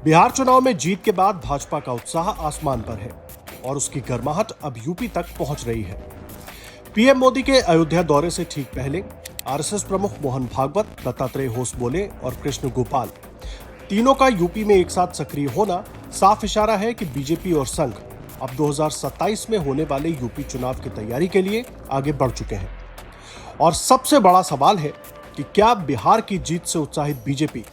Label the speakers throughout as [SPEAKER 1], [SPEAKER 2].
[SPEAKER 1] बिहार चुनाव में जीत के बाद भाजपा का उत्साह आसमान पर है और उसकी गर्माहट अब यूपी तक पहुंच रही है। पीएम मोदी के अयोध्या दौरे से ठीक पहले आरएसएस प्रमुख मोहन भागवत, दत्तात्रेय होसबोले और कृष्ण गोपाल तीनों का यूपी में एक साथ सक्रिय होना साफ इशारा है कि बीजेपी और संघ अब 2027 में होने वाले यूपी चुनाव की तैयारी के लिए आगे बढ़ चुके हैं। और सबसे बड़ा सवाल है कि क्या बिहार की जीत से उत्साहित बीजेपी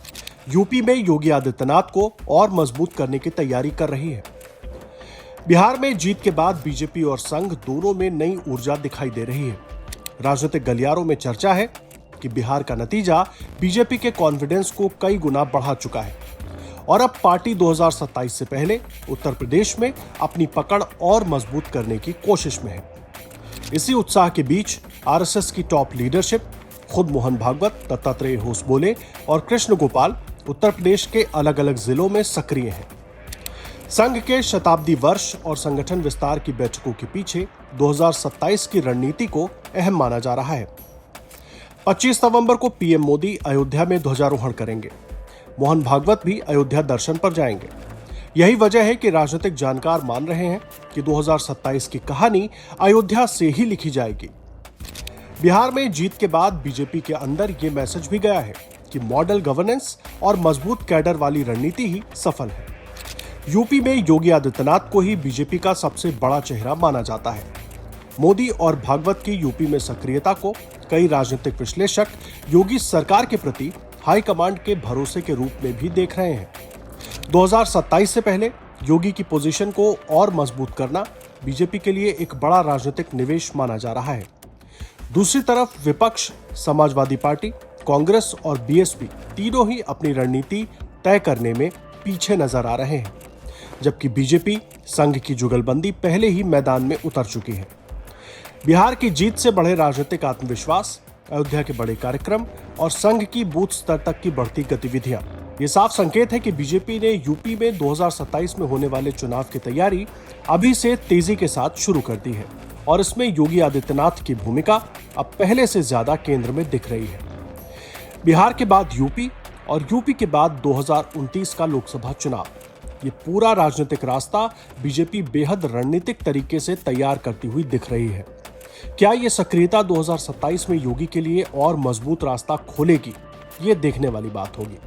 [SPEAKER 1] यूपी में योगी आदित्यनाथ को और मजबूत करने की तैयारी कर रही है। बिहार में जीत के बाद बीजेपी और संघ दोनों में नई ऊर्जा दिखाई दे रही है। राजनीतिक गलियारों में चर्चा है कि बिहार का नतीजा बीजेपी के कॉन्फिडेंस को कई गुना बढ़ा चुका है और अब पार्टी 2027 से पहले उत्तर प्रदेश में अपनी पकड़ और मजबूत करने की कोशिश में है। इसी उत्साह के बीच आरएसएस की टॉप लीडरशिप, खुद मोहन भागवत, दत्तात्रेय होसबोले और कृष्ण गोपाल उत्तर प्रदेश के अलग अलग जिलों में सक्रिय हैं। संघ के शताब्दी वर्ष और संगठन विस्तार की बैठकों के पीछे 2027 की रणनीति को अहम माना जा रहा है। 25 नवंबर को पीएम मोदी अयोध्या में ध्वजारोहण करेंगे। मोहन भागवत भी अयोध्या दर्शन पर जाएंगे। यही वजह है कि राजनीतिक जानकार मान रहे हैं कि 2027 की कहानी अयोध्या से ही लिखी जाएगी। बिहार में जीत के बाद बीजेपी के अंदर ये मैसेज भी गया है कि मॉडल गवर्नेंस और मजबूत कैडर वाली रणनीति ही सफल है। यूपी में योगी आदित्यनाथ को ही बीजेपी का सबसे बड़ा चेहरा माना जाता है। मोदी और भागवत की यूपी में सक्रियता को कई राजनीतिक विश्लेषक योगी सरकार के प्रति हाईकमांड के भरोसे के रूप में भी देख रहे हैं। 2027 से पहले योगी की पोजीशन को और मजबूत करना बीजेपी के लिए एक बड़ा राजनीतिक निवेश माना जा रहा है। दूसरी तरफ विपक्ष, समाजवादी पार्टी, कांग्रेस और बीएसपी तीनों ही अपनी रणनीति तय करने में पीछे नजर आ रहे हैं, जबकि बीजेपी संघ की जुगलबंदी पहले ही मैदान में उतर चुकी है। बिहार की जीत से बढ़े राजनीतिक आत्मविश्वास, अयोध्या के बड़े कार्यक्रम और संघ की बूथ स्तर तक की बढ़ती गतिविधियां ये साफ संकेत है कि बीजेपी ने यूपी में 2027 में होने वाले चुनाव की तैयारी अभी से तेजी के साथ शुरू कर दी है और इसमें योगी आदित्यनाथ की भूमिका अब पहले से ज्यादा केंद्र में दिख रही है। बिहार के बाद यूपी और यूपी के बाद 2029 का लोकसभा चुनाव, ये पूरा राजनीतिक रास्ता बीजेपी बेहद रणनीतिक तरीके से तैयार करती हुई दिख रही है। क्या ये सक्रियता 2027 में योगी के लिए और मजबूत रास्ता खोलेगी? ये देखने वाली बात होगी।